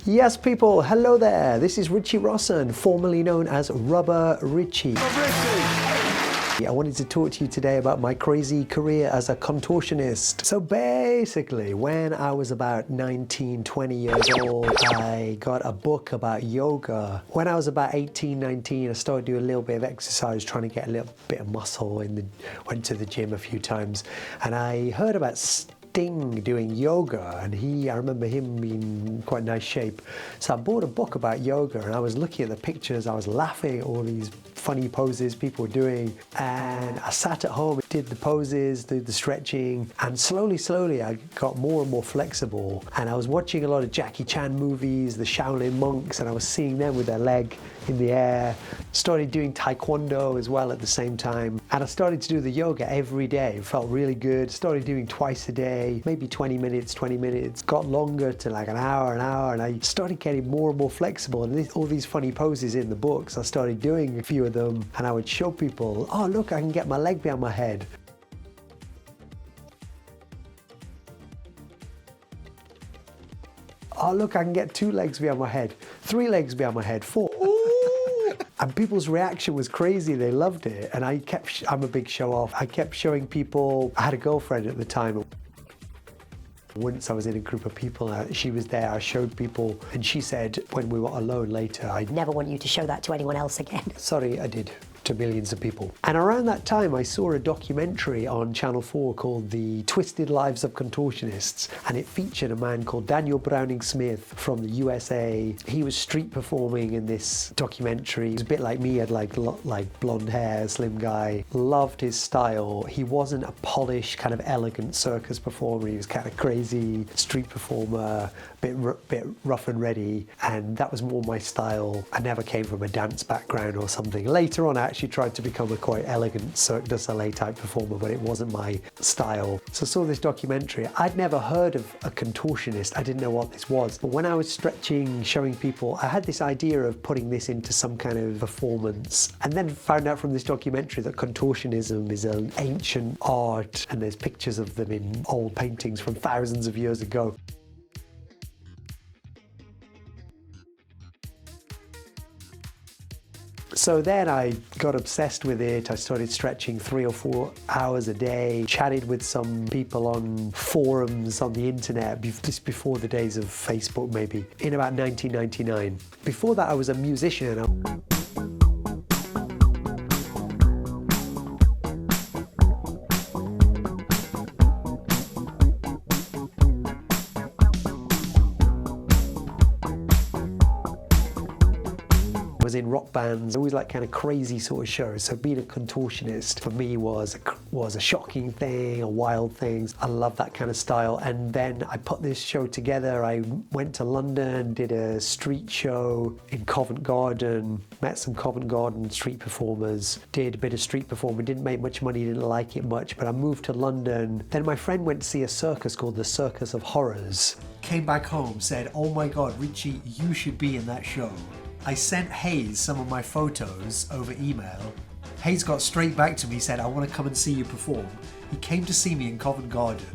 Yes, people, hello there. This is Ritchie Rosson, formerly known as Rubber Ritchie. I wanted to talk to you today about my crazy career as a contortionist. So basically, when I was about 19, 20 years old, I got a book about yoga. When I was about 18, 19, I started doing a little bit of exercise, trying to get a little bit of muscle, went to the gym a few times, and I heard about doing yoga, and I remember him being in quite nice shape. So I bought a book about yoga, and I was looking at the pictures, I was laughing at all these funny poses people were doing, and I sat at home, did the poses, did the stretching, and slowly I got more and more flexible. And I was watching a lot of Jackie Chan movies, the Shaolin monks, and I was seeing them with their leg in the air. Started doing taekwondo as well at the same time, and I started to do the yoga every day. It felt really good. Started doing twice a day, maybe 20 minutes, got longer to like an hour, and I started getting more and more flexible, and all these funny poses in the books, I started doing a few of them, and I would show people, oh look, I can get my leg behind my head. Oh look, I can get 2 legs behind my head, 3 legs behind my head, 4. And people's reaction was crazy, they loved it. And I'm a big show off. I kept showing people, I had a girlfriend at the time. Once I was in a group of people, she was there, I showed people, and she said, when we were alone later, I never want you to show that to anyone else again. Sorry, I did. To millions of people. And around that time I saw a documentary on Channel 4 called The Twisted Lives of Contortionists, and it featured a man called Daniel Browning Smith from the USA. He was street performing in this documentary. He was a bit like me, had like blonde hair, slim guy. Loved his style. He wasn't a polished kind of elegant circus performer. He was kind of crazy street performer, bit rough and ready, and that was more my style. I never came from a dance background or something. Later on I actually tried to become a quite elegant Cirque du Soleil type performer, but it wasn't my style. So I saw this documentary. I'd never heard of a contortionist. I didn't know what this was. But when I was stretching, showing people, I had this idea of putting this into some kind of performance, and then found out from this documentary that contortionism is an ancient art, and there's pictures of them in old paintings from thousands of years ago. So then I got obsessed with it. I started stretching 3 or 4 hours a day, chatted with some people on forums on the internet, just before the days of Facebook maybe, in about 1999. Before that I was a musician. I was in rock bands, always like kind of crazy sort of shows. So being a contortionist for me was a shocking thing, a wild thing. I love that kind of style. And then I put this show together. I went to London, did a street show in Covent Garden, met some Covent Garden street performers, did a bit of street performing, didn't make much money, didn't like it much, but I moved to London. Then my friend went to see a circus called the Circus of Horrors. Came back home, said, oh my God, Ritchie, you should be in that show. I sent Hayes some of my photos over email. Hayes got straight back to me, said, I want to come and see you perform. He came to see me in Covent Garden.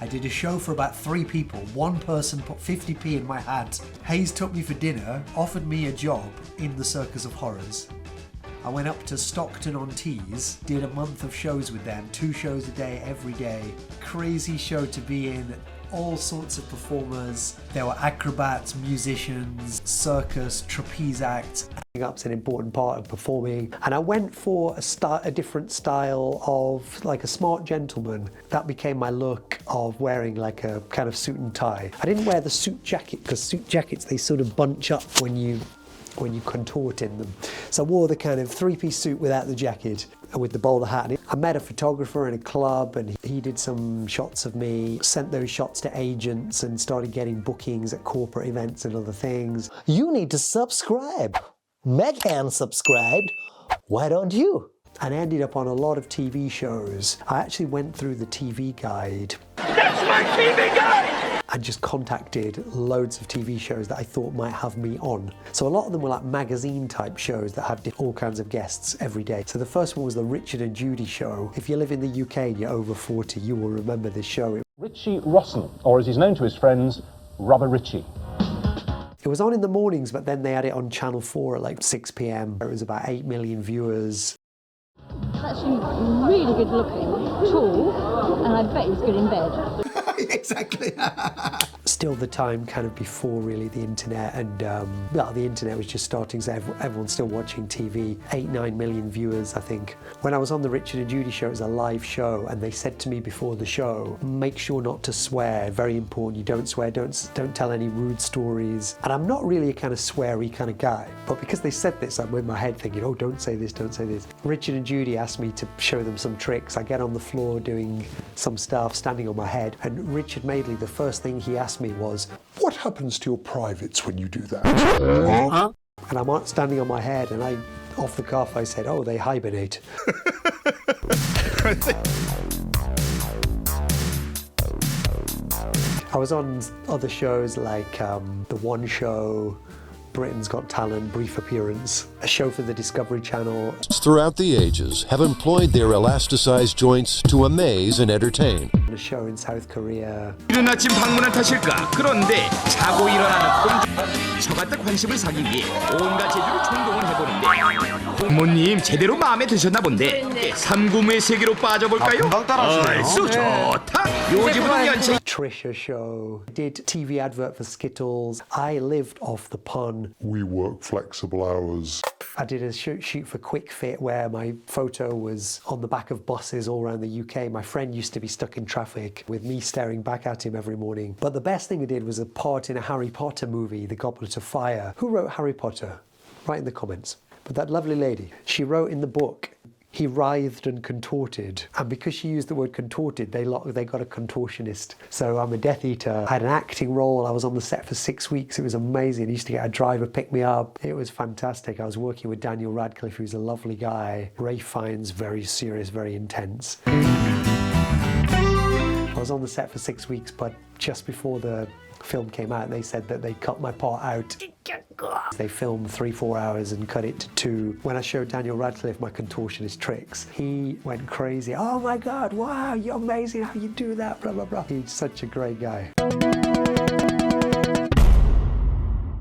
I did a show for about 3 people. One person put 50p in my hat. Hayes took me for dinner, offered me a job in the Circus of Horrors. I went up to Stockton-on-Tees, did a month of shows with them, 2 shows a day, every day. Crazy show to be in. All sorts of performers. There were acrobats, musicians, circus, trapeze acts. Up's an important part of performing. And I went for a different style of like a smart gentleman. That became my look of wearing like a kind of suit and tie. I didn't wear the suit jacket because suit jackets, they sort of bunch up when you contort in them. So I wore the kind of 3-piece suit without the jacket with the bowler hat. I met a photographer in a club and he did some shots of me, sent those shots to agents and started getting bookings at corporate events and other things. You need to subscribe. Meg Han subscribed. Why don't you? And I ended up on a lot of TV shows. I actually went through the TV guide. That's my TV guide! And just contacted loads of TV shows that I thought might have me on. So a lot of them were like magazine type shows that had all kinds of guests every day. So the first one was the Richard and Judy show. If you live in the UK and you're over 40, you will remember this show. Ritchie Rosson, or as he's known to his friends, Rubber Ritchie. It was on in the mornings, but then they had it on Channel 4 at like 6 p.m. It was about 8 million viewers. Actually really good looking, tall, and I bet he's good in bed. Exactly. Still the time kind of before really the internet, and well, the internet was just starting, so everyone's still watching TV. 8-9 million viewers, I think. When I was on the Richard and Judy show, it was a live show, and they said to me before the show, make sure not to swear, very important, you don't swear, don't tell any rude stories. And I'm not really a kind of sweary kind of guy, but because they said this, I'm in my head thinking, oh, don't say this, don't say this. Richard and Judy asked me to show them some tricks. I get on the floor doing some stuff, standing on my head, and Richard Madeley, the first thing he asked me was, what happens to your privates when you do that? And I'm standing on my head, and off the cuff, I said, oh, they hibernate. I was on other shows like The One Show, Britain's Got Talent, brief appearance, a show for the Discovery Channel. Throughout the ages, have employed their elasticized joints to amaze and entertain. A show in South Korea. 이른 아침 방문한 탓일까? 그런데 자고 일어나는 저 같은 관심을 사기 위해 온갖 재주를 총동원 해보는데 부모님 제대로 마음에 드셨나 본데 삼구무의 세계로 빠져볼까요? 금방 따라하시네요. 얼쑤 좋다. 요즘은 연체 Trisha show. Did TV advert for Skittles. I lived off the pun. We work flexible hours. I did a shoot for Kwik Fit where my photo was on the back of buses all around the UK. My friend used to be stuck in traffic with me staring back at him every morning. But the best thing I did was a part in a Harry Potter movie, The Goblet of Fire. Who wrote Harry Potter? Write in the comments. But that lovely lady, she wrote in the book, he writhed and contorted. And because she used the word contorted, they got a contortionist. So I'm a Death Eater. I had an acting role. I was on the set for 6 weeks. It was amazing. I used to get a driver pick me up. It was fantastic. I was working with Daniel Radcliffe, who's a lovely guy. Ray Fiennes, very serious, very intense. I was on the set for 6 weeks, but just before the film came out, they said that they cut my part out. They filmed 3-4 hours and cut it to 2. When I showed Daniel Radcliffe my contortionist tricks, he went crazy. Oh my God, wow, you're amazing how you do that, blah, blah, blah. He's such a great guy.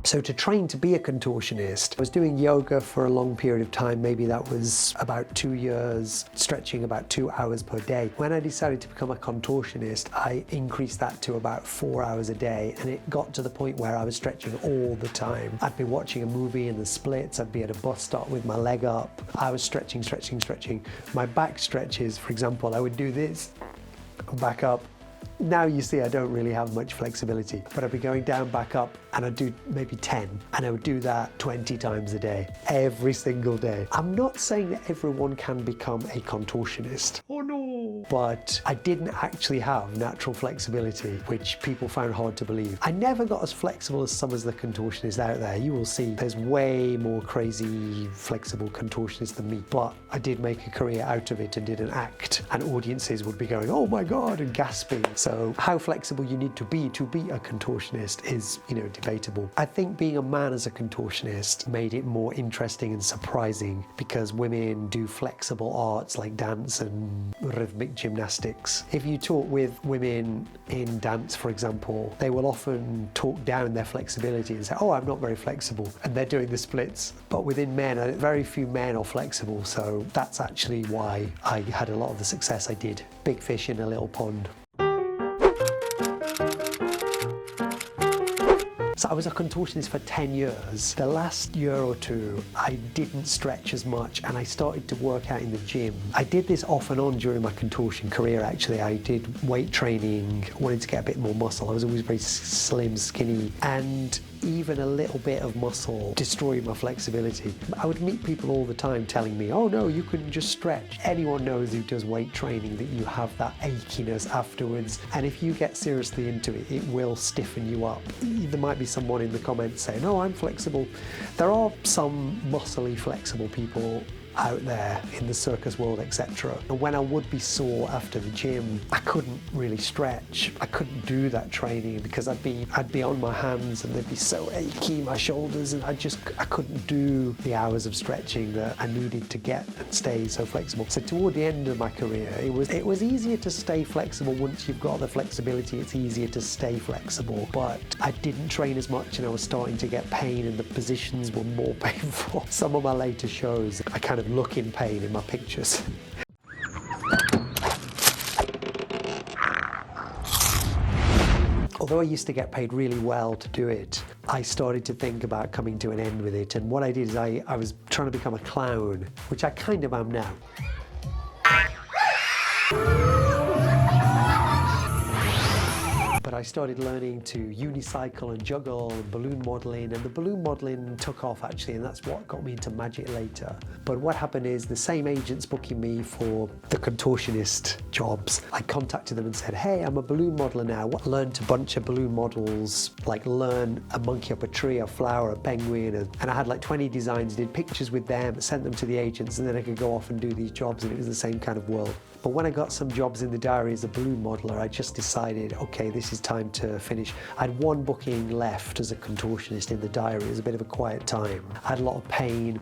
So to train to be a contortionist, I was doing yoga for a long period of time. Maybe that was about 2 years, stretching about 2 hours per day. When I decided to become a contortionist, I increased that to about 4 hours a day, and it got to the point where I was stretching all the time. I'd be watching a movie in the splits, I'd be at a bus stop with my leg up. I was stretching, stretching, stretching. My back stretches, for example, I would do this, back up. Now you see I don't really have much flexibility, but I'd be going down, back up, and I'd do maybe 10, and I would do that 20 times a day, every single day. I'm not saying that everyone can become a contortionist. Oh no! But I didn't actually have natural flexibility, which people found hard to believe. I never got as flexible as some of the contortionists out there. You will see there's way more crazy, flexible contortionists than me, but I did make a career out of it and did an act, and audiences would be going, oh my God, and gasping. So how flexible you need to be a contortionist is, debatable. I think being a man as a contortionist made it more interesting and surprising because women do flexible arts like dance and rhythmic gymnastics. If you talk with women in dance, for example, they will often talk down their flexibility and say, oh, I'm not very flexible, and they're doing the splits. But within men, very few men are flexible, so that's actually why I had a lot of the success I did. Big fish in a little pond. So I was a contortionist for 10 years. The last year or two, I didn't stretch as much and I started to work out in the gym. I did this off and on during my contortion career, actually. I did weight training, wanted to get a bit more muscle. I was always very slim, skinny, and even a little bit of muscle destroyed my flexibility. I would meet people all the time telling me, oh no, you can just stretch. Anyone knows who does weight training that you have that achiness afterwards, and if you get seriously into it, it will stiffen you up. There might be someone in the comments saying, oh, I'm flexible. There are some muscly, flexible people out there in the circus world, etc. And when I would be sore after the gym, I couldn't really stretch. I couldn't do that training because I'd be on my hands and they'd be so achy, my shoulders, and I couldn't do the hours of stretching that I needed to get and stay so flexible. So toward the end of my career, it was easier to stay flexible. Once you've got the flexibility, it's easier to stay flexible. But I didn't train as much and I was starting to get pain and the positions were more painful. Some of my later shows, I kind of look in pain in my pictures. Although I used to get paid really well to do it, I started to think about coming to an end with it. And what I did is I was trying to become a clown, which I kind of am now. But I started learning to unicycle and juggle and balloon modeling, and the balloon modeling took off actually, and that's what got me into magic later. But what happened is the same agents booking me for the Contortionist jobs, I contacted them and said, hey, I'm a balloon modeler now. Learned a bunch of balloon models, like learn a monkey up a tree, a flower, a penguin, and I had like 20 designs, did pictures with them, sent them to the agents, and then I could go off and do these jobs, and it was the same kind of world. But when I got some jobs in the diary as a balloon modeler, I just decided, okay, this is time to finish. I had one booking left as a contortionist in the diary. It was a bit of a quiet time. I had a lot of pain.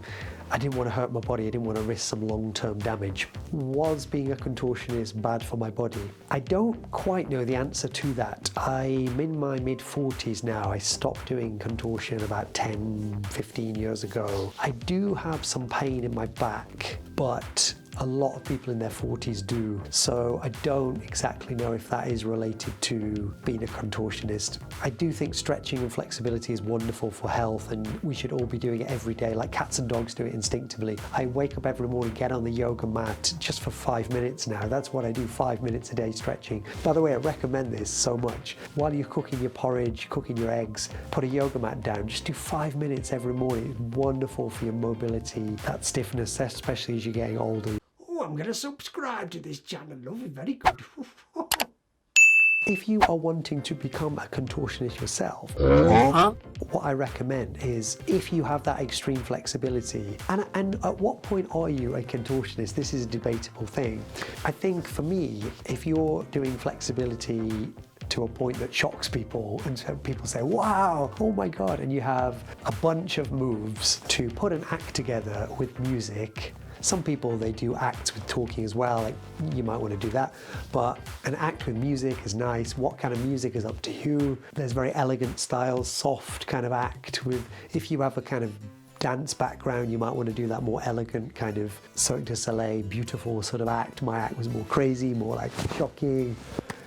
I didn't want to hurt my body. I didn't want to risk some long-term damage. Was being a contortionist bad for my body? I don't quite know the answer to that. I'm in my mid-40s now. I stopped doing contortion about 10, 15 years ago. I do have some pain in my back, but a lot of people in their 40s do. So I don't exactly know if that is related to being a contortionist. I do think stretching and flexibility is wonderful for health, and we should all be doing it every day, like cats and dogs do it instinctively. I wake up every morning, get on the yoga mat just for 5 minutes now. That's what I do, 5 minutes a day stretching. By the way, I recommend this so much. While you're cooking your porridge, cooking your eggs, put a yoga mat down, just do 5 minutes every morning. It's wonderful for your mobility, that stiffness, especially as you're getting older. I'm going to subscribe to this channel, love it, very good. If you are wanting to become a contortionist yourself, what I recommend is if you have that extreme flexibility, and at what point are you a contortionist? This is a debatable thing. I think for me, if you're doing flexibility to a point that shocks people and so people say, wow, oh my God, and you have a bunch of moves to put an act together with music. Some people, they do acts with talking as well, like you might want to do that, but an act with music is nice. What kind of music is up to you? There's very elegant styles, soft kind of act with, if you have a kind of dance background, you might want to do that more elegant kind of Cirque du Soleil, beautiful sort of act. My act was more crazy, more like shocking.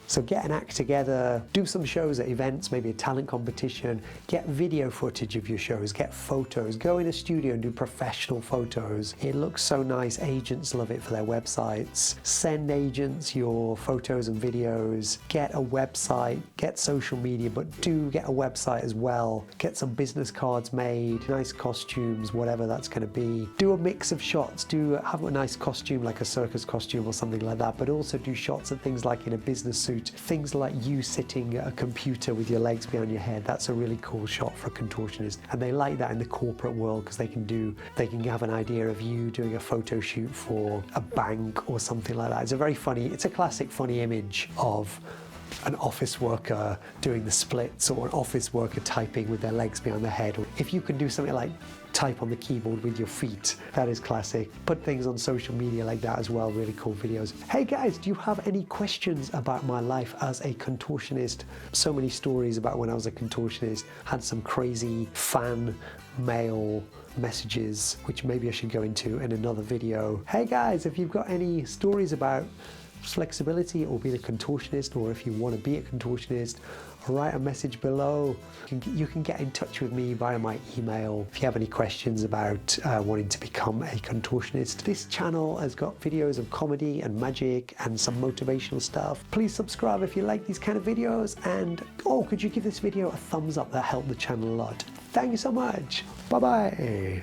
So get an act together, do some shows at events, maybe a talent competition, get video footage of your shows, get photos, go in a studio and do professional photos. It looks so nice, agents love it for their websites. Send agents your photos and videos, get a website, get social media, but do get a website as well. Get some business cards made, nice costumes, whatever that's gonna be. Do a mix of shots, have a nice costume like a circus costume or something like that, but also do shots of things like in a business suit. Things like you sitting at a computer with your legs behind your head. That's a really cool shot for a contortionist. And they like that in the corporate world because they can have an idea of you doing a photo shoot for a bank or something like that. It's a classic funny image of an office worker doing the splits or an office worker typing with their legs behind their head. Or if you can do something like type on the keyboard with your feet, that is classic. Put things on social media like that as well, really cool videos. Hey guys, do you have any questions about my life as a contortionist? So many stories about when I was a contortionist. Had some crazy fan mail messages, which maybe I should go into in another video. Hey guys, if you've got any stories about flexibility or being a contortionist, or if you want to be a contortionist, write a message below. You can get in touch with me via my email if you have any questions about wanting to become a contortionist. This channel has got videos of comedy and magic and some motivational stuff. Please subscribe if you like these kind of videos, and could you give this video a thumbs up? That helped the channel a lot. Thank you so much. Bye bye.